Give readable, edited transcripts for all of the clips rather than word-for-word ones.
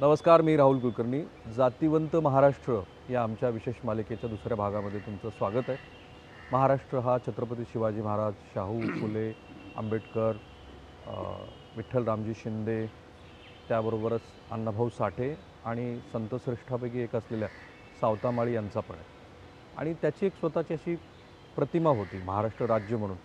नमस्कार, मी राहुल कुलकर्णी. जातिवंत महाराष्ट्र या आमच्या विशेष मालिकेच्या दुसऱ्या भागामध्ये तुमचं स्वागत आहे. महाराष्ट्र हा छत्रपती शिवाजी महाराज, शाहू फुले, आंबेडकर, विठ्ठल रामजी शिंदे, त्याबरोबरच अण्णाभाऊ साठे आणि संतश्रेष्ठापैकी एक असलेल्या सावतामाळी यांचा पण आहे. आणि त्याची एक स्वतःची अशी प्रतिमा होती महाराष्ट्र राज्य म्हणून,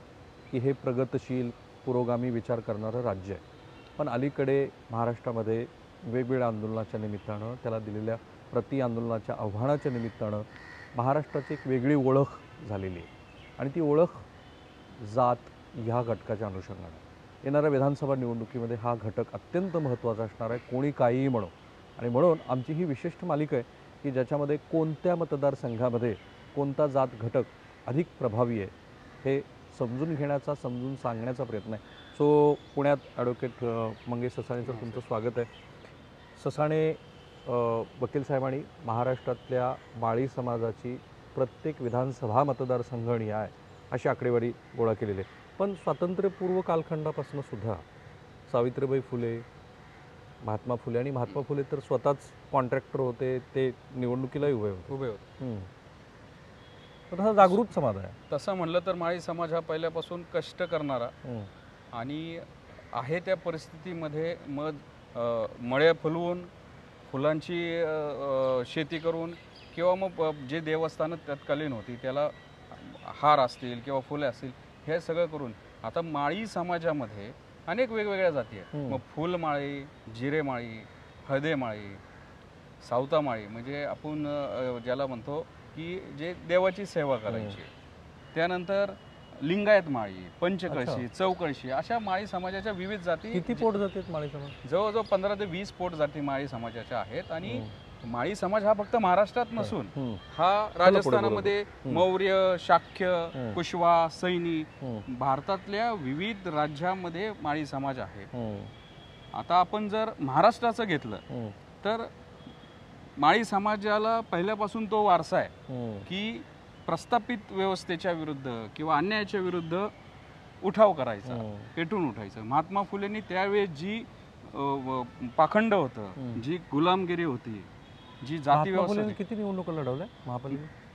की हे प्रगतशील पुरोगामी विचार करणारं राज्य आहे. पण अलीकडे महाराष्ट्रामध्ये वेगवेगळ्या आंदोलनाच्या निमित्तानं, त्याला दिलेल्या प्रति आंदोलनाच्या आव्हानाच्या निमित्तानं महाराष्ट्राची एक वेगळी ओळख झालेली आहे. आणि ती ओळख जात ह्या घटकाच्या अनुषंगानं येणाऱ्या विधानसभा निवडणुकीमध्ये हा घटक अत्यंत महत्त्वाचा असणार आहे, कोणी काहीही म्हणो. आणि म्हणून आमची ही विशिष्ट मालिका आहे की ज्याच्यामध्ये कोणत्या मतदारसंघामध्ये कोणता जात घटक अधिक प्रभावी आहे हे समजून घेण्याचा, समजून सांगण्याचा प्रयत्न आहे. सो पुण्यात ॲडव्होकेट मंगेश ससाणेचं तुमचं स्वागत आहे. ससाणे वकील साहेबांनी महाराष्ट्रातल्या माळी समाजाची प्रत्येक विधानसभा मतदारसंघ आहे अशी आकडेवारी गोळा केलेली आहे. पण स्वातंत्र्यपूर्व कालखंडापासून सुद्धा सावित्रीबाई फुले, महात्मा फुले, आणि महात्मा फुले तर स्वतःच कॉन्ट्रॅक्टर होते, ते निवडणुकीलाही उभे होते. तर हा जागृत समाज आहे. तसं म्हणलं तर माळी समाज हा पहिल्यापासून कष्ट करणारा आणि आहे त्या परिस्थितीमध्ये मळे फुलवून, फुलांची शेती करून, किंवा मग जे देवस्थानं तत्कालीन होती त्याला हार असतील किंवा फुले असतील हे सगळं करून आता माळी समाजामध्ये अनेक वेगवेगळ्या जाती आहेत. मग फुलमाळी, जिरेमाळी, हळदेमाळी, सावतामाळी, म्हणजे आपण ज्याला म्हणतो की जे देवाची सेवा करायची. त्यानंतर लिंगायत माळी, पंचकळशी, चौकळशी, अशा माळी समाजाच्या विविध जाती. किती पोट जाती आहेत माळी समाज? जवळजवळ 15 ते 20 पोट जाती माळी समाजाच्या आहेत. आणि माळी समाज हा फक्त महाराष्ट्रात नसून हा राजस्थानामध्ये मौर्य, शाक्य, कुशवा, सैनी, भारतातल्या विविध राज्यामध्ये माळी समाज आहे. आता आपण जर महाराष्ट्राचं घेतलं तर माळी समाजाला पहिल्यापासून तो वारसा आहे की प्रस्थापित व्यवस्थेच्या विरुद्ध किंवा अन्यायाच्या विरुद्ध उठाव करायचा, पेटून उठायचं. महात्मा फुलेंनी त्यावेळेस जी पाखंड होतं, जी गुलामगिरी होती, जी जाती व्यवस्था. किती निवडणुका लढवल्या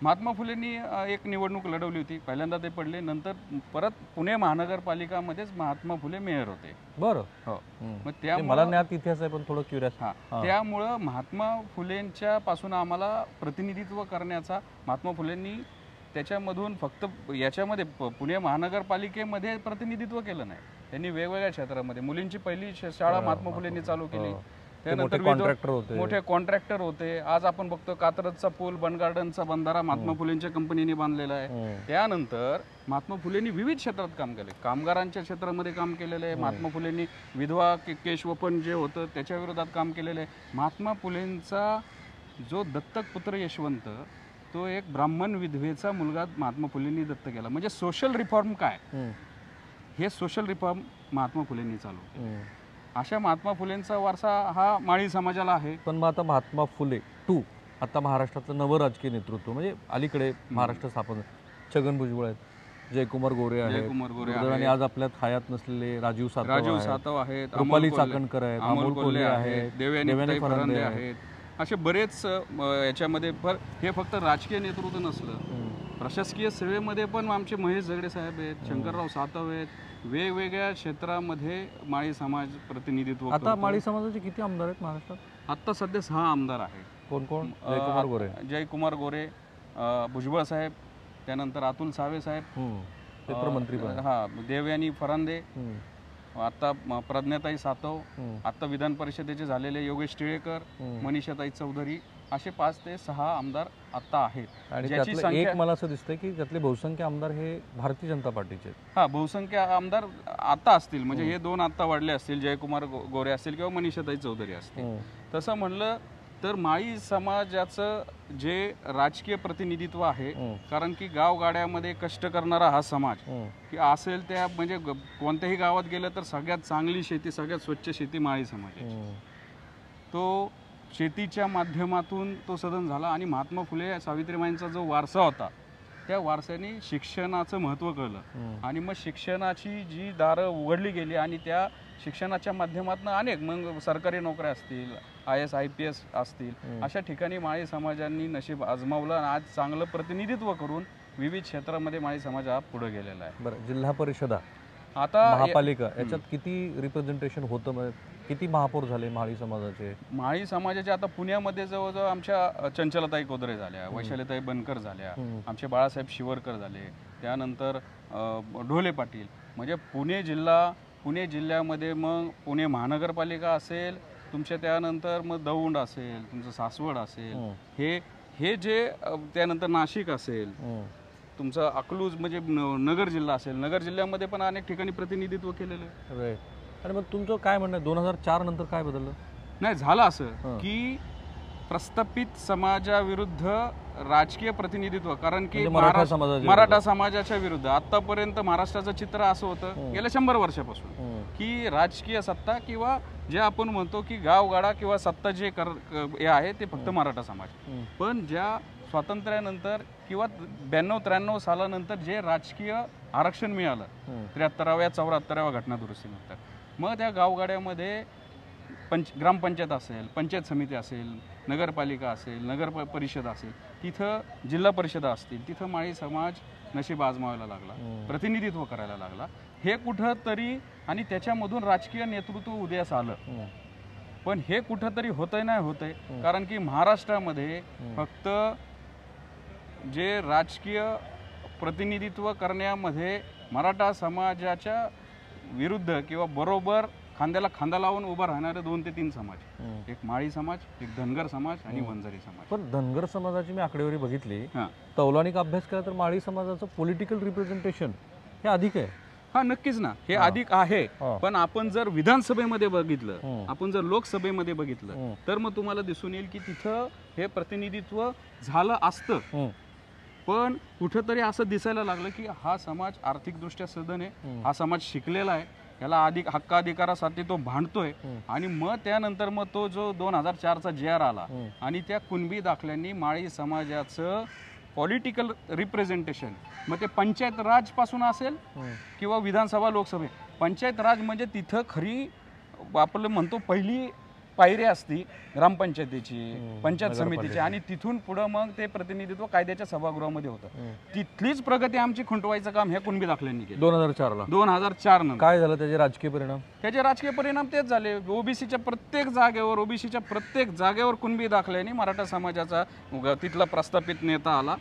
महात्मा फुलेंनी एक निवडणूक लढवली होती, पहिल्यांदा ते पडले. नंतर परत पुणे महानगरपालिकामध्येच महात्मा फुले मेयर होते. बरं. हो. मग त्या मला ज्ञात इतिहास आहे पण थोडं क्युरियस. त्यामुळं महात्मा फुलेंच्या पासून आम्हाला प्रतिनिधित्व करण्याचा, महात्मा फुलेंनी त्याच्यामधून फक्त याच्यामध्ये पुणे महानगरपालिकेमध्ये प्रतिनिधित्व केलं नाही, त्यांनी वेगवेगळ्या क्षेत्रामध्ये मुलींची पहिली शाळा महात्मा फुलेंनी चालू केली. त्यानंतर मोठे कॉन्ट्रॅक्टर होते. आज आपण बघतो कात्रजचा पूल, बनगार्डनचा बंधारा महात्मा फुलेंच्या कंपनीने बांधलेला आहे. त्यानंतर महात्मा फुलेंनी विविध क्षेत्रात काम केले, कामगारांच्या क्षेत्रामध्ये काम केलेलं आहे. महात्मा फुलेंनी विधवा केशवपन जे होतं त्याच्या विरोधात काम केलेलं आहे. महात्मा फुलेंचा जो दत्तक पुत्र यशवंत, तो एक ब्राह्मण विधवेचा मुलगा महात्मा फुलेंनी दत्तक केला. म्हणजे सोशल रिफॉर्म काय, हे सोशल रिफॉर्म महात्मा फुलेंनी चालू केले. अशा महात्मा फुलेंचा वारसा हा माळी समाजाला आहे. पण मग आता महात्मा फुले आता महाराष्ट्राचं नवं राजकीय नेतृत्व, म्हणजे अलीकडे महाराष्ट्र स्थापन, छगन भुजबळ आहेत, जयकुमार गोरे आहेत, आणि आज आपल्यात हयात नसलेले राजीव सातव आहेत, रुपाली चाकणकर आहेत, अमोल कोल्हे आहेत, देवयानी फरांदे आहेत. असे बरेच याच्यामध्ये. हे फक्त राजकीय नेतृत्व नसलं, प्रशासकीय सेवेमध्ये पण आमचे महेश झगडे साहेब आहेत, शंकरराव सातव आहेत. वेगवेगळ्या क्षेत्रामध्ये माळी समाज प्रतिनिधित्व. आता माळी समाजाचे किती आमदार आहेत महाराष्ट्रात? आता सध्या 6 आमदार आहेत. कोण कोण? जयकुमार गोरे, भुजबळ साहेब, त्यानंतर अतुल सावे साहेब, मंत्री, देवयानी फरांदे, आता प्रज्ञाताई सातव, आता विधान परिषदेचे झालेले योगेश टिळेकर, मनीषाताई चौधरी, असे 5 ते 6 आमदार आता आहेत. आणि ज्याची संख्या मला असं दिसतंय की त्यातले बहुसंख्य आमदार हे भारतीय जनता पार्टीचे आहेत. बहुसंख्य आमदार आता असतील, म्हणजे हे 2 आता वाढले असतील, जयकुमार गोरे असतील किंवा मनीषाताई चौधरी असतील. तसं म्हणलं तर माळी समाजाचं जे राजकीय प्रतिनिधित्व आहे, कारण की गावगाड्यामध्ये कष्ट करणारा हा समाज की असेल त्या, म्हणजे कोणत्याही गावात गेलं तर सगळ्यात चांगली शेती, सगळ्यात स्वच्छ शेती माळी समाजाची. तो शेतीच्या माध्यमातून तो सदन झाला. आणि महात्मा फुले सावित्रीबाईंचा जो वारसा होता त्या वारसाने शिक्षणाचं महत्त्व कळलं. आणि मग शिक्षणाची जी दारं उघडली गेली आणि त्या शिक्षणाच्या माध्यमातून अनेक मग सरकारी नोकऱ्या असतील, IAS IPS असतील, अशा ठिकाणी माळी समाजांनी नशीब आजमावलं आणि आज चांगलं प्रतिनिधित्व करून विविध क्षेत्रामध्ये माळी समाज हा पुढे गेलेला आहे. बरं, जिल्हा परिषदा, आता महापालिका याच्यात किती रिप्रेझेंटेशन होतं? म्हणजे किती महापौर झाले माळी समाजाचे? माळी समाजाचे आता पुण्यामध्ये जवळजवळ आमच्या चंचलताई कोदरे झाल्या, वैशालीताई बनकर झाल्या, आमचे बाळासाहेब शिवरकर झाले, त्यानंतर ढोले पाटील. म्हणजे पुणे जिल्ह्यामध्ये मग पुणे महानगरपालिका असेल तुमच्या, त्यानंतर मग दौंड असेल, तुमचं सासवड असेल, हे जे त्यानंतर नाशिक असेल, तुमचं अकलूज म्हणजे नगर जिल्हा असेल, नगर जिल्ह्यामध्ये पण अनेक ठिकाणी प्रतिनिधित्व केलेलं आहे. आणि मग तुमचं काय म्हणणं आहे, 2004 नंतर काय बदललं? नाही, झालं असं की प्रस्थापित समाजाविरुद्ध राजकीय प्रतिनिधित्व, कारण की मराठा समाजाच्या विरुद्ध आतापर्यंत महाराष्ट्राचं चित्र असं होतं गेल्या 100 वर्षापासून की राजकीय सत्ता किंवा जे आपण म्हणतो की गावगाडा किंवा सत्ता जे हे आहे ते फक्त मराठा समाज. पण ज्या स्वातंत्र्यानंतर किंवा 92-93 सालानंतर जे राजकीय आरक्षण मिळालं 73व्या 74व्या घटना दुरुस्तीनंतर, मग त्या गावगाड्यामध्ये ग्रामपंचायत असेल, पंचायत समिती असेल, नगरपालिका असेल, नगर परिषद असेल, तिथं जिल्हा परिषदा असतील, तिथं माळी समाज नशीब आजमावायला लागला, प्रतिनिधित्व करायला लागला. हे कुठंतरी आणि त्याच्यामधून राजकीय नेतृत्व उदयास आलं. पण हे कुठंतरी होतंय नाही होतंय, कारण की महाराष्ट्रामध्ये फक्त जे राजकीय प्रतिनिधित्व करण्यामध्ये मराठा समाजाच्या विरुद्ध किंवा बरोबर खांद्याला खांदा लावून उभा राहणारे 2 ते 3 समाज, एक माळी समाज, एक धनगर समाज आणि वंजारी समाज. पण धनगर समाजाची मी आकडेवारी बघितली, तौलनिक अभ्यास केला तर माळी समाजाचं पॉलिटिकल रिप्रेझेंटेशन हे अधिक आहे. हा, नक्कीच ना, हे अधिक आहे. पण आपण जर विधानसभेमध्ये बघितलं, आपण जर लोकसभेमध्ये बघितलं, तर मग तुम्हाला दिसून येईल की तिथं हे प्रतिनिधित्व झालं असतं. पण कुठंतरी असं दिसायला लागलं की हा समाज आर्थिकदृष्ट्या सधन आहे, हा समाज शिकलेला आहे, याला अधिक हक्काधिकारासाठी तो भांडतोय. आणि मग त्यानंतर मग तो जो 2004चा JR आला आणि त्या कुणबी दाखल्यांनी माळी समाजाचं पॉलिटिकल रिप्रेझेंटेशन, मग ते पंचायत राज पासून असेल किंवा विधानसभा लोकसभे, पंचायत राज म्हणजे तिथं खरी आपलं म्हणतो पहिली पायरी असती ग्रामपंचायतीची, पंचायत समितीची, आणि तिथून पुढं मग ते प्रतिनिधित्व कायद्याच्या सभागृहामध्ये होतं. तिथलीच प्रगती आमची खुंटवायचं काम ह्या कुणबी दाखल्यांनी केलं 2004ला. 2004 नंतर काय झालं त्याचे राजकीय परिणाम? त्याचे राजकीय परिणाम तेच झाले. ओबीसीच्या प्रत्येक जागेवर कुणबी दाखल्यांनी मराठा समाजाचा तिथला प्रस्थापित नेता आला,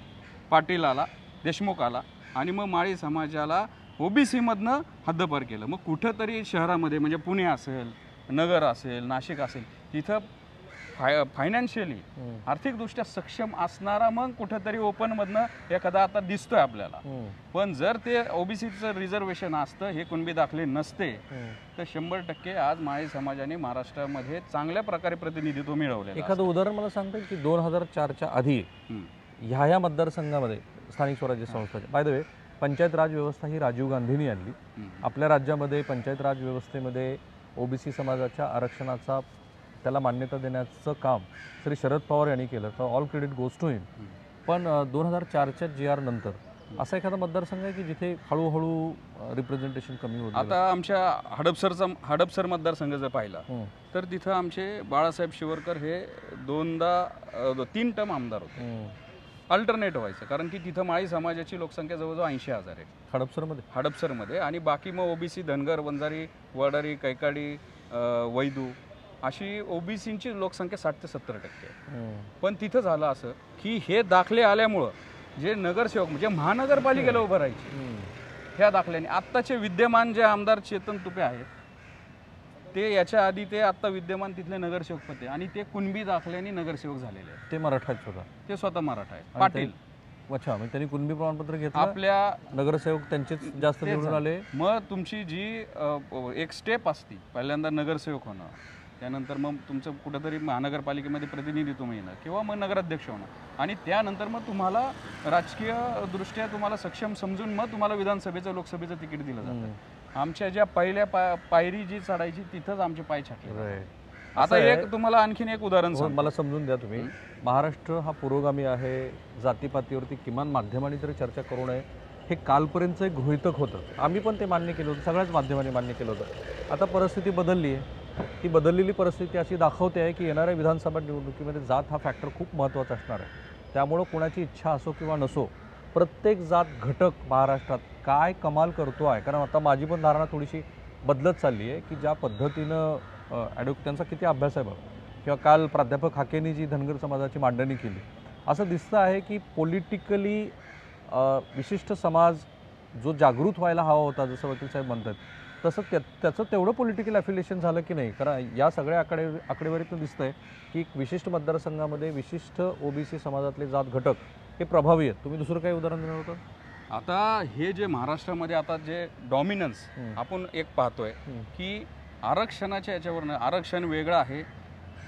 पाटील आला, देशमुख आला, आणि मग माळी समाजाला ओबीसी मधनं हद्दपार केलं. मग कुठंतरी शहरामध्ये म्हणजे पुणे असेल, नगर असेल, नाशिक असेल, तिथं फायनान्शियली आर्थिकदृष्ट्या सक्षम असणारा मग कुठंतरी ओपन मधनं एखादा आता दिसतोय आपल्याला. पण जर ते ओबीसीचं रिझर्वेशन असतं, हे कुणबी दाखले नसते, तर 100% आज माळी समाजाने महाराष्ट्रामध्ये चांगल्या प्रकारे प्रतिनिधित्व मिळवले. एखादं उदाहरण मला सांगता की 2004च्या आधी ह्या मतदारसंघामध्ये स्थानिक स्वराज्य संस्थाच्या, बाय द वे, पंचायत राज व्यवस्था ही राजीव गांधींनी आणली. आपल्या राज्यामध्ये पंचायत राज व्यवस्थेमध्ये ओबीसी समाजाच्या आरक्षणाचा त्याला मान्यता देण्याचं काम श्री शरद पवार यांनी केलं, तर ऑल क्रेडिट गोज टू हिम. पण 2004च्या JR नंतर असा एखादा मतदारसंघ आहे की जिथे हळूहळू रिप्रेझेंटेशन कमी होतं? आता आमच्या हडपसर मतदारसंघ जर पाहिला तर तिथं आमचे बाळासाहेब शिवरकर हे 3 टर्म आमदार होते. अल्टरनेट व्हायचं, कारण की तिथं माळी समाजाची लोकसंख्या जवळजवळ 80,000 आहे हडपसरमध्ये, आणि बाकी मग ओबीसी, धनगर, वंजारी, वडारी, कैकाडी, वैदू अशी ओबीसींची लोकसंख्या 60 ते 70% आहे. पण तिथं झालं असं की हे दाखले आल्यामुळं जे नगरसेवक म्हणजे महानगरपालिकेला उभं राहायचे ह्या दाखल्याने, आत्ताचे विद्यमान जे आमदार चेतन तुपे आहेत ते याच्या आधी ते आत्ता विद्यमान तिथले नगरसेवक होते, आणि ते कुणबी दाखल्याने नगरसेवक झालेले आहेत. ते मराठाच होता, ते स्वतः मराठा आहेत. पाटील. अच्छा, म्हणजे त्यांनी कुणबी प्रमाणपत्र घेतलं, आपल्या नगरसेवक त्यांचेच जास्त निवडून आले. मग तुमची जी एक स्टेप असती, पहिल्यांदा नगरसेवक होणं, त्यानंतर मग तुमचं कुठंतरी महानगरपालिकेमध्ये प्रतिनिधित्व मिळणं किंवा मग नगराध्यक्ष होणं, आणि त्यानंतर मग तुम्हाला राजकीय दृष्ट्या तुम्हाला सक्षम समजून मग तुम्हाला विधानसभेचं लोकसभेचं तिकीट दिलं जातं. आमच्या ज्या पहिल्या पायरी जी चढायची तिथंच आमचे पाय छाटले. आता एक तुम्हाला आणखीन एक उदाहरण सांग, मला समजून द्या तुम्ही. महाराष्ट्र हा पुरोगामी आहे, जातीपातीवरती किमान माध्यमांनी तरी चर्चा करू नये हे कालपर्यंतचं एक गृहीतक होतं. आम्ही पण ते मान्य केलं होतं, सगळ्याच माध्यमांनी मान्य केलं होतं. आता परिस्थिती बदलली आहे. ती बदललेली परिस्थिती अशी दाखवते आहे की येणाऱ्या विधानसभा निवडणुकीमध्ये जात हा फॅक्टर खूप महत्त्वाचा असणार आहे. त्यामुळं कोणाची इच्छा असो किंवा नसो, प्रत्येक जात घटक महाराष्ट्रात काय कमाल करतो आहे. कारण आता माझी पण धारणा थोडीशी बदलत चालली आहे की ज्या पद्धतीनं त्यांचा किती अभ्यास आहे बघा, किंवा काल प्राध्यापक हाकेंनी जी धनगर समाजाची मांडणी केली, असं दिसतं आहे की पॉलिटिकली विशिष्ट समाज जो जागृत व्हायला हवा होता, जसं वकील साहेब म्हणतात, तसं त्याचं तेवढं पॉलिटिकल ॲफिलिएशन झालं की नाही. कारण या सगळ्या आकडेवारीतून दिसतं आहे की एक विशिष्ट मतदारसंघामध्ये विशिष्ट ओबीसी समाजातले जात घटक हे प्रभावी आहेत. तुम्ही दुसरं काही उदाहरण देणार होतं? आता हे जे महाराष्ट्रामध्ये आता जे डॉमिनन्स आपण एक पाहतोय की आरक्षणाच्या याच्यावरनं आरक्षण वेगळं आहे.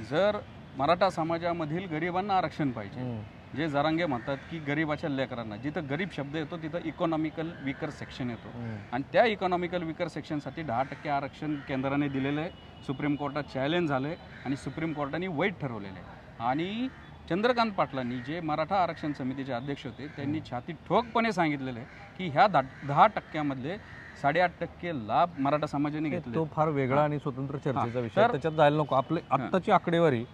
जर मराठा समाजामधील गरिबांना आरक्षण पाहिजे, जे जरांगे म्हणतात की गरिबाच्या लेकरांना, जिथं गरीब शब्द येतो तिथं इकॉनॉमिकल विकर सेक्शन येतो, आणि त्या इकॉनॉमिकल विकर सेक्शनसाठी 10% आरक्षण केंद्राने दिलेलं आहे. सुप्रीम कोर्टात चॅलेंज झालं आहे आणि सुप्रीम कोर्टाने वैध ठरवलेलं आहे. आणि चंद्रकांत पाटलांनी, जे मराठा आरक्षण समितीचे अध्यक्ष होते, त्यांनी छाती ठोकपणे सांगितलेलं आहे की ह्या 10%मधले 8.5% लाभ मराठा समाजाने घेतले. तो फार वेगळा आणि स्वतंत्र चर्चेचा विषय, त्याच्यात जायला नको. आपले आत्ताची आकडेवारी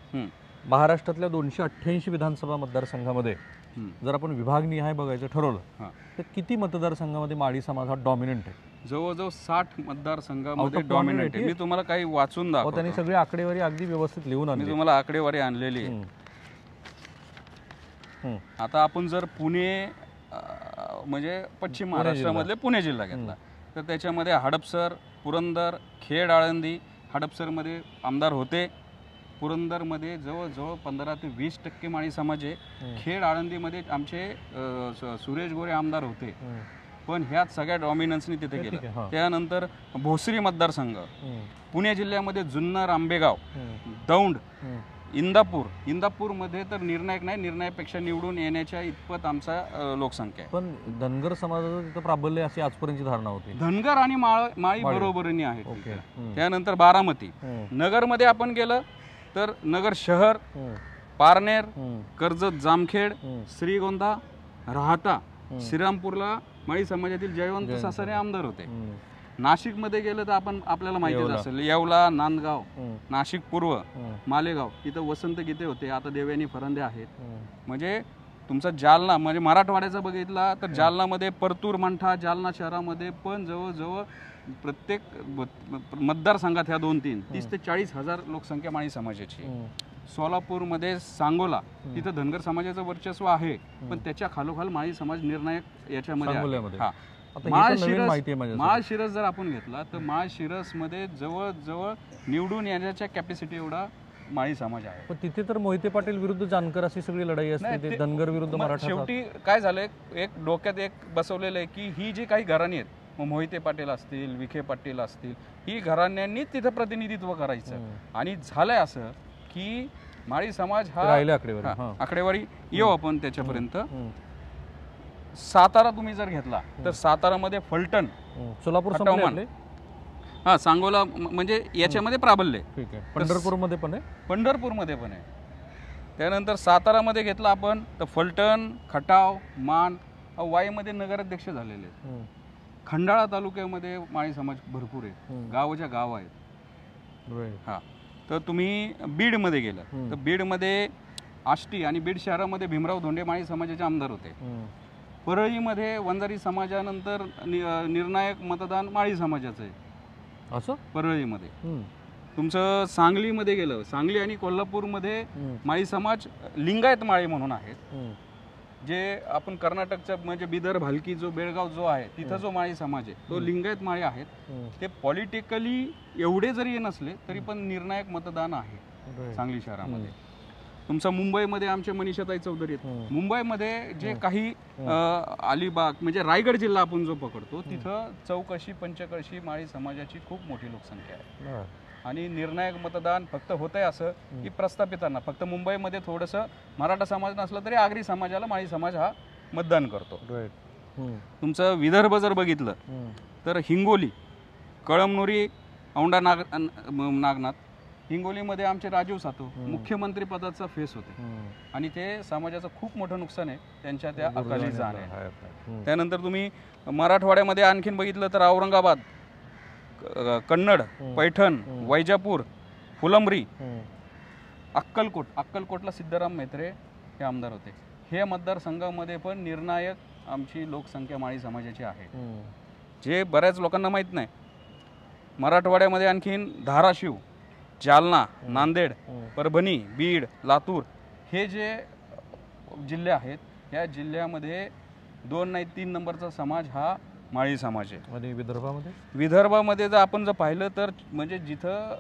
महाराष्ट्रातल्या 288 विधानसभा मतदारसंघामध्ये जर आपण विभागनिहाय बघायचं ठरवलं तर किती मतदारसंघामध्ये माळी समाज हा डॉमिनंट आहे? जवळजवळ 60 मतदारसंघामध्ये डॉमिनंट आहे. मी तुम्हाला काही वाचून दाखवतो. त्यांनी सगळी आकडेवारी अगदी व्यवस्थित लिहून आणली. मी तुम्हाला आकडेवारी आणलेली आहे. आता आपण जर पुणे म्हणजे पश्चिम महाराष्ट्रामधले पुणे जिल्हा घेतला तर त्याच्यामध्ये हडपसर, पुरंदर, खेड, आळंदी. हडपसरमध्ये आमदार होते, पुरंदरमध्ये जवळजवळ 15 ते 20% माळी समाज आहे. खेड, आळंदीमध्ये आमचे सुरेश गोरे आमदार होते, पण ह्यात सगळ्या डॉमिनन्सनी तिथे गेलं. त्यानंतर भोसरी मतदारसंघ, पुणे जिल्ह्यामध्ये जुन्नर, आंबेगाव, दौंड, इंदापूरमध्ये तर निर्णायक नाही, निर्णायकपेक्षा निवडून येण्याच्या इतपत आमचा लोकसंख्या आहे. पण धनगर समाजाचं तिथं प्राबल्य अशी आजपर्यंतची धारणा होती. धनगर आणि माळी बरोबरीने आहेत. त्यानंतर बारामती, नगरमध्ये आपण गेलं तर नगर शहर, पारनेर, कर्जत, जामखेड, श्रीगोंदा, राहता, श्रीरामपूरला माळी समाजातील जयवंत सासरे आमदार होते. नाशिकमध्ये गेलं तर आपल्याला माहितीच असेल, येवला, नांदगाव, नाशिक पूर्व, मालेगाव, इथं वसंत गीते होते, आता देवयानी फरंदे आहेत. म्हणजे तुमचा जालना, म्हणजे मराठवाड्याचा बघितला तर जालनामध्ये परतूर, मंठा, जालना शहरामध्ये पण जवळजवळ प्रत्येक मतदारसंघात ह्या 2-3 30 ते 40 हजार लोकसंख्या माळी समाजाची. सोलापूरमध्ये सांगोला, तिथं धनगर समाजाचं वर्चस्व आहे, पण त्याच्या खालोखाल माळी समाज निर्णायक याच्यामध्ये. माळशिरस जर आपण घेतला तर माळशिरसमध्ये जवळजवळ निवडून येण्याच्या कॅपॅसिटी एवढा माळी समाज आहे. पण तिथे तर मोहिते पाटील विरुद्ध जानकर अशी सगळी लढाई असते, धनगर विरुद्ध मराठा. शेवटी काय झालंय, एक डोक्यात एक बसवलेलं आहे की ही जी काही घराणी आहेत, मग मोहिते पाटील असतील, विखे पाटील असतील, ही घराण्यांनी तिथं प्रतिनिधित्व करायचं. आणि झालंय असं की माळी समाज हा आकडेवारी येऊ आपण त्याच्यापर्यंत. सातारा तुम्ही जर घेतला तर सातारामध्ये फलटण, सोलापूर, सांगोला म्हणजे याच्यामध्ये प्राबल्य. पंढरपूरमध्ये पण आहे, पंढरपूरमध्ये पण आहे. त्यानंतर सातारामध्ये घेतला आपण तर फलटण, खटाव, मान, वाईमध्ये नगराध्यक्ष झालेले आहेत. खंडाळा तालुक्यामध्ये माळी समाज भरपूर आहे, गावाच्या गाव आहेत. तर तुम्ही बीडमध्ये गेलं तर बीडमध्ये आष्टी आणि बीड शहरामध्ये भीमराव धोंडे माळी समाजाचे आमदार होते. परळीमध्ये वंजारी समाजानंतर निर्णायक मतदान माळी समाजाचं आहे असं परळीमध्ये. तुमचं सांगलीमध्ये गेलं, सांगली आणि कोल्हापूरमध्ये माळी समाज लिंगायत माळी म्हणून आहेत. जे आपण कर्नाटकचा म्हणजे बिदर, भालकी, जो बेळगाव जो आहे तिथं जो माळी समाज आहे तो लिंगायत माळी आहेत. ते पॉलिटिकली एवढे जरी नसले तरी पण निर्णायक मतदान आहे सांगली शहरामध्ये. तुमचा मुंबईमध्ये आमचे मनीषाताई चौधरी आहेत. मुंबईमध्ये जे काही अलिबाग म्हणजे रायगड जिल्हा आपण जो पकडतो तिथं चौकशी, पंचकळशी माळी समाजाची खूप मोठी लोकसंख्या आहे. आणि निर्णायक मतदान फक्त होतंय असं की प्रस्थापितांना, फक्त मुंबईमध्ये थोडंसं मराठा समाज नसला तरी आगरी समाजाला माळी समाज हा मतदान करतो. तुमचं विदर्भ जर बघितलं तर हिंगोली, कळमनुरी, औंढा नागनाथ, हिंगोलीमध्ये आमचे राजीव सातव मुख्यमंत्री पदाचा फेस होते आणि ते समाजाचं खूप मोठं नुकसान आहे त्यांच्या त्या अकाली जाणे. त्यानंतर तुम्ही मराठवाड्यामध्ये आणखीन बघितलं तर औरंगाबाद, कन्नड, पैठण, वैजापूर, फुलंब्री, अक्कलकोटला सिद्धराम म्हेत्रे हे आमदार होते. हे मतदारसंघामध्ये पण निर्णायक आमची लोकसंख्या माळी समाजाची आहे, जे बऱ्याच लोकांना माहीत नाही. मराठवाड्यामध्ये आणखीन धाराशिव, जालना, नांदेड, परभणी, बीड, लातूर हे जे जिल्हे आहेत या जिल्ह्यामध्ये 2 नाही 3 नंबरचा समाज हा माळी समाज आहे. आणि विदर्भामध्ये जर आपण जर पाहिलं तर म्हणजे जिथं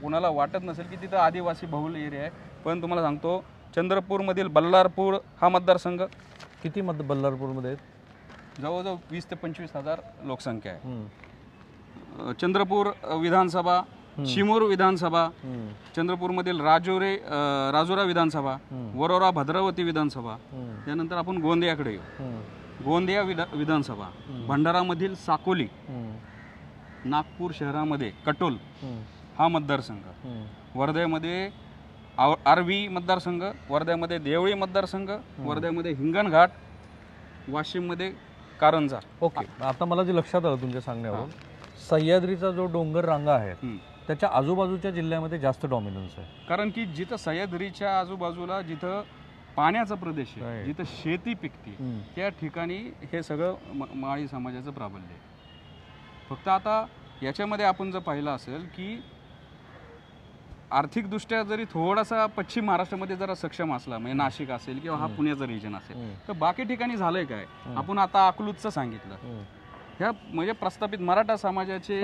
कोणाला वाटत नसेल की तिथं आदिवासी बहुल एरिया आहे, पण तुम्हाला सांगतो चंद्रपूरमधील बल्लारपूर हा मतदारसंघ किती बल्लारपूरमध्ये आहेत? जवळजवळ 20 ते 25 हजार लोकसंख्या आहे. चंद्रपूर विधानसभा, शिमूर विधानसभा, चंद्रपूरमधील राजुरा विधानसभा, वरोरा भद्रावती विधानसभा, त्यानंतर आपण गोंदियाकडे येऊ. गोंदिया विधानसभा, भंडारामधील साकोली, नागपूर शहरामध्ये कटोल हा मतदारसंघ, वर्ध्यामध्ये आर्वी मतदारसंघ, वर्ध्यामध्ये देवळी मतदारसंघ, वर्ध्यामध्ये हिंगणघाट, वाशिममध्ये कारंजा. ओके, आता मला जे लक्षात आलं तुमच्या सांगण्यावरून, सह्याद्रीचा जो डोंगर रांगा आहे त्याच्या आजूबाजूच्या जिल्ह्यामध्ये जास्त डॉमिनन्स आहे. कारण की जिथं सह्याद्रीच्या आजूबाजूला जिथं पाण्याचा प्रदेश आहे, जिथं शेती पिकते, त्या ठिकाणी हे सगळं माळी समाजाचं प्राबल्य आहे. फक्त आता याच्यामध्ये आपण जर पाहिलं असेल की आर्थिकदृष्ट्या जरी थोडासा पश्चिम महाराष्ट्रामध्ये जरा सक्षम असला, म्हणजे नाशिक असेल किंवा हा पुण्याचा रिजन असेल, तर बाकी ठिकाणी झालंय काय. आपण आता अकलूजचं सांगितलं, ह्या म्हणजे प्रस्थापित मराठा समाजाचे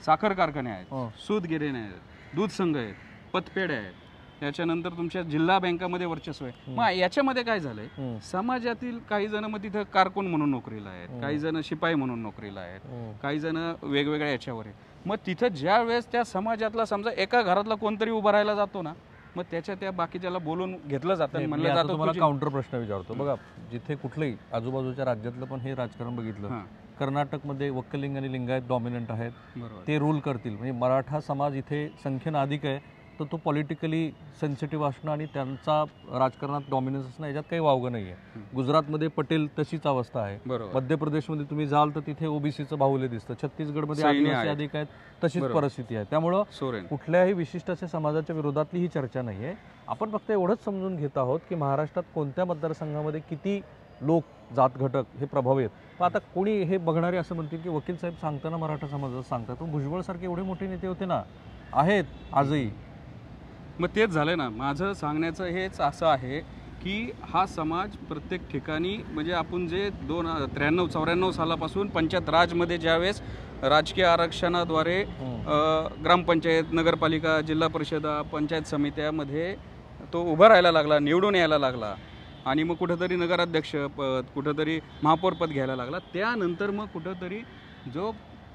साखर कारखाने आहेत, सूत गिरणे आहेत, दूध संघ आहेत, पतपेढे आहेत, त्याच्यानंतर तुमच्या जिल्हा बँकामध्ये वर्चस्व आहे. मग याच्यामध्ये काय झालंय, समाजातील काही जण मग तिथं कारकून म्हणून नोकरीला आहेत, काही जण शिपाई म्हणून नोकरीला आहेत, काही जण वेगवेगळ्या याच्यावर आहे. मग तिथं ज्या वेळेस त्या समाजातला समजा एका घरातला कोणतरी उभा राहायला जातो ना, मग त्याच्या त्या बाकीच्याला बोलून घेतलं जातं, म्हणलं जातं. तुम्हाला काउंटर प्रश्न विचारतो बघा, जिथे कुठलंही आजूबाजूच्या राज्यातलं पण हे राजकारण बघितलं, कर्नाटकमध्ये वक्कलिंग आणि लिंगायत डॉमिनंट आहेत, ते रूल करतील. म्हणजे मराठा समाज इथे संख्येनं अधिक आहे, तर तो पॉलिटिकली सेन्सिटिव्ह असणं आणि त्यांचा राजकारणात डॉमिनन्स असणं याच्यात काही वावगं नाही आहे. गुजरातमध्ये पटेल तशीच अवस्था आहे, मध्य प्रदेशमध्ये तुम्ही जाल तर तिथे ओबीसीचं बाहुल्य दिसतं, छत्तीसगडमध्ये आदिवासी अधिक आहेत, तशीच परिस्थिती आहे. त्यामुळं कुठल्याही विशिष्ट अशा समाजाच्या विरोधातली ही चर्चा नाही आहे. आपण फक्त एवढंच समजून घेत आहोत की महाराष्ट्रात कोणत्या मतदारसंघामध्ये किती लोक जात घटक हे प्रभावी आहेत. पण आता कोणी हे बघणारे असं म्हणतील की वकील साहेब सांगताना मराठा समाजाचं सांगतात, पण भुजबळसारखे एवढे मोठे नेते होते ना, आहेत आजही. मग तेच झालं ना, माझं सांगण्याचं हेच असं आहे की हा समाज प्रत्येक ठिकाणी म्हणजे आपण जे 93-94 सालापासून पंचायत राजमध्ये ज्यावेळेस राजकीय आरक्षणाद्वारे ग्रामपंचायत, नगरपालिका, जिल्हा परिषदा, पंचायत समित्यामध्ये तो उभा राहायला लागला, निवडून यायला लागला आणि मग कुठंतरी नगराध्यक्ष पद, कुठंतरी महापौरपद घ्यायला लागला, त्यानंतर मग कुठंतरी जो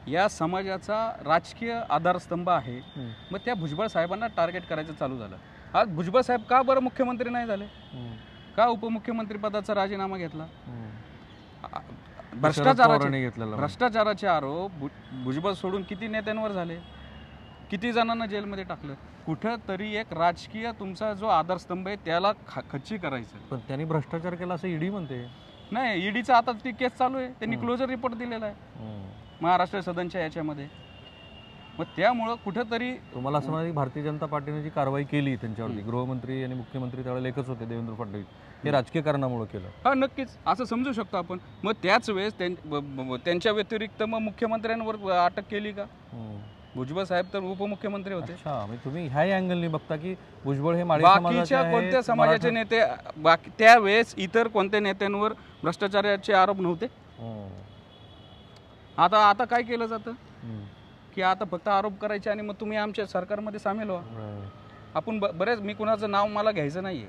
या समाजाचा राजकीय आधारस्तंभ आहे, मग त्या भुजबळ साहेबांना टार्गेट करायचं चालू झालं. आज भुजबळ साहेब का बरं मुख्यमंत्री नाही झाले, का उपमुख्यमंत्री पदाचा राजीनामा घेतला? भ्रष्टाचाराचे आरोप भुजबळ सोडून किती नेत्यांवर झाले, किती जणांना जेलमध्ये टाकलं. कुठंतरी एक राजकीय तुमचा जो आधारस्तंभ आहे त्याला खच्ची करायचं. पण त्यांनी भ्रष्टाचार केला असं ईडी म्हणते. नाही, ईडीचा आता ती केस चालू आहे, त्यांनी क्लोजर रिपोर्ट दिलेला आहे महाराष्ट्र सदनच्या याच्यामध्ये. मग त्यामुळं कुठंतरी तुम्हाला असं म्हणाले भारतीय जनता पार्टीने जी कारवाई केली त्यांच्यावरती, गृहमंत्री आणि मुख्यमंत्री त्यावेळेला एकच होते, देवेंद्र फडणवीस, हे राजकीय कारणामुळे केलं. हा, नक्कीच असं समजू शकतो आपण. मग त्याच वेळेस त्यांच्या व्यतिरिक्त मग मुख्यमंत्र्यांवर अटक केली का? भुजबळ साहेब तर उपमुख्यमंत्री होते. तुम्ही ह्या अँगलने बघता की भुजबळ हे बाकीच्या कोणत्या समाजाचे नेते, बाकी त्यावेळेस इतर कोणत्या नेत्यांवर भ्रष्टाचाराचे आरोप नव्हते? आता काय केलं जातं की आता फक्त आरोप करायचे आणि मग तुम्ही आमच्या सरकारमध्ये सामील व्हा. आपण बरेच, मी कुणाचं नाव मला घ्यायचं नाहीये,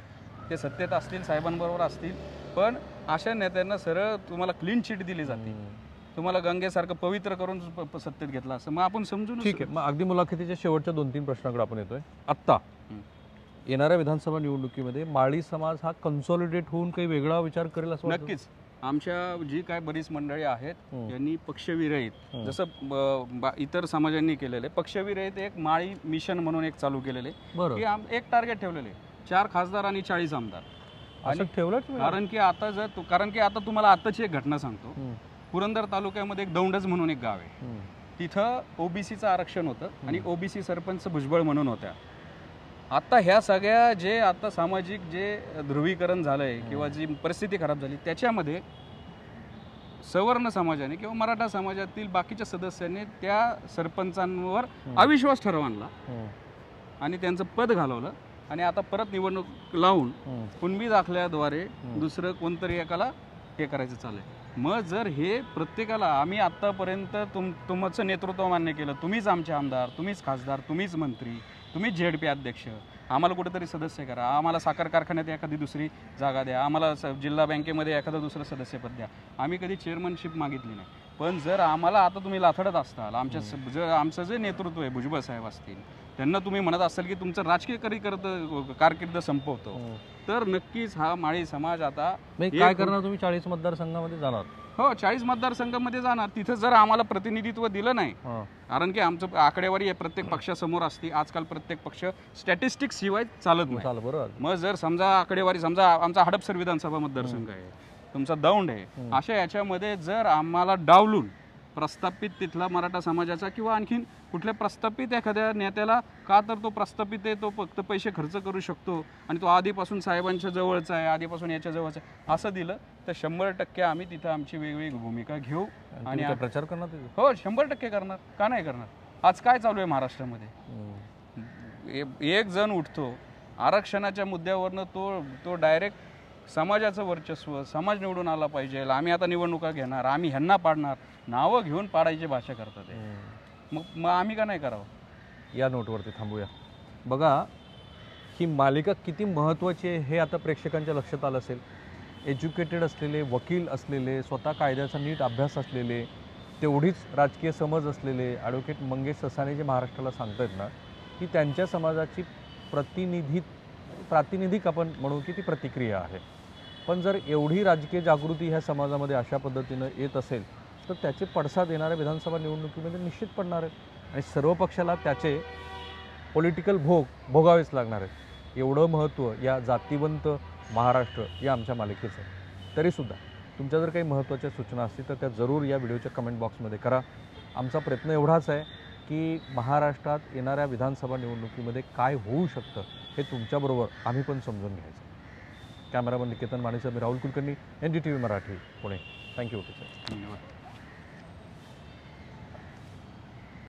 ते सत्तेत असतील, साहेबांबरोबर असतील, पण अशा नेत्यांना सरळ तुम्हाला क्लीन चिट दिली जाते, तुम्हाला गंगेसारखं पवित्र करून सत्तेत घेतला असं मग आपण समजून. ठीक आहे, मग अगदी मुलाखतीच्या शेवटच्या 2-3 प्रश्नाकडे आपण येतोय. आत्ता येणाऱ्या विधानसभा निवडणुकीमध्ये माळी समाज हा कन्सॉलिडेट होऊन काही वेगळा विचार करेल असं? नक्कीच. आमच्या जी काय बरीच मंडळी आहेत यांनी पक्षविरहित हं. जसं इतर समाजांनी केलेले पक्षविरहित एक माळी मिशन म्हणून एक चालू केलेले बरं की एक टार्गेट ठेवलेले 4 खासदार आणि 40 आमदार. असं ठेवलं तुम्ही? कारण की आता तुम्हाला आताची एक घटना सांगतो. हं. पुरंदर तालुक्यामध्ये एक दौंडज म्हणून एक गाव आहे. हं. तिथं ओबीसीचं आरक्षण होतं आणि ओबीसी सरपंच भुजबळ म्हणून होत्या. आता ह्या सगळ्या जे आता सामाजिक जे ध्रुवीकरण झालंय किंवा जी परिस्थिती खराब झाली त्याच्यामध्ये सवर्ण समाजाने किंवा मराठा समाजातील बाकीच्या सदस्यांनी त्या सरपंचांवर अविश्वास ठराव आणला हं. आणि त्यांचं पद घालवलं आणि आता परत निवडणूक लावून हं. कुणबी दाखल्याद्वारे दुसरं कोणतरी एकाला हे करायचं चाललंय. मग जर हे प्रत्येकाला आम्ही आत्तापर्यंत तुमचं नेतृत्व मान्य केलं, तुम्हीच आमचे आमदार, तुम्हीच खासदार, तुम्हीच मंत्री, तुम्हीच ZP अध्यक्ष, आम्हाला कुठेतरी सदस्य करा, आम्हाला साखर कारखान्यात एखादी दुसरी जागा द्या, आम्हाला जिल्हा बँकेमध्ये एखादं दुसरं सदस्यपद द्या. आम्ही कधी चेअरमनशिप मागितली नाही. पण जर आम्हाला आता तुम्ही लाथडत असताल आमचं जे नेतृत्व आहे भुजबळ साहेब असतील त्यांना तुम्ही म्हणत असाल की तुमचं राजकीय कारकीर्द संपवतो तर नक्कीच हा माळी समाज आता काय करणार तुम्ही? 40 मतदारसंघामध्ये जाणार? हो, 40 मतदारसंघामध्ये जाणार. तिथं जर आम्हाला प्रतिनिधित्व दिलं नाही, कारण की आमचं आकडेवारी आहे प्रत्येक पक्षासमोर असते. आजकाल प्रत्येक पक्ष स्टॅटिस्टिक्स शिवाय चालत नाही. बरोबर. मग जर समजा आकडेवारी समजा आमचा हडपसर विधानसभा मतदारसंघ आहे, तुमचा दौंड आहे, अशा याच्यामध्ये जर आम्हाला डावलून प्रस्थापित तिथला मराठा समाजाचा किंवा आणखीन कुठल्या प्रस्थापित एखाद्या नेत्याला का तर तो प्रस्थापित आहे तो फक्त पैसे खर्च करू शकतो आणि तो आधीपासून साहेबांच्या जवळचा आहे आधीपासून याच्या जवळचा आहे असं दिलं तर 100% आम्ही तिथं आमची वेगवेगळी भूमिका घेऊ आणि प्रचार करणार? हो 100% करणार. का नाही करणार? आज काय चालू आहे महाराष्ट्रामध्ये? एक जण उठतो आरक्षणाच्या मुद्द्यावरनं तो डायरेक्ट समाजाचं वर्चस्व, समाज निवडून आला पाहिजे, आम्ही आता निवडणुका घेणार, आम्ही ह्यांना पाडणार, नावं घेऊन पाडायची भाषा करतात. मग आम्ही का नाही करावं? या नोटवरती थांबूया. बघा ही मालिका किती महत्त्वाची आहे हे आता प्रेक्षकांच्या लक्षात आलं असेल. एज्युकेटेड असलेले, वकील असलेले, स्वतः कायद्याचा नीट अभ्यास असलेले, तेवढीच राजकीय समज असलेले ॲडव्होकेट मंगेश ससाणे जे महाराष्ट्राला सांगतायत ना की त्यांच्या समाजाची प्रातिनिधिक आपण म्हणू की ती प्रतिक्रिया आहे. पण जर एवढी राजकीय जागृती ह्या समाजामध्ये अशा पद्धतीनं येत असेल तर त्याचे पडसाद येणाऱ्या विधानसभा निवडणुकीमध्ये निश्चित पडणार आहेत आणि सर्व पक्षाला त्याचे पॉलिटिकल भोगावेच लागणार आहेत. एवढं महत्त्व या जातीवंत महाराष्ट्र या आमच्या मालिकेचं आहे. तरीसुद्धा तुमच्या जर काही महत्त्वाच्या सूचना असतील तर त्या जरूर या व्हिडिओच्या कमेंट बॉक्समध्ये करा. आमचा प्रयत्न एवढाच आहे की महाराष्ट्रात येणाऱ्या विधानसभा निवडणुकीमध्ये काय होऊ शकतं हे तुमच्याबरोबर आम्ही पण समजून घ्यायचं. कॅमेरामन निकेतन मानेसह मी राहुल कुलकर्णी, NDTV मराठी, पुणे. थँक्यू. धन्यवाद.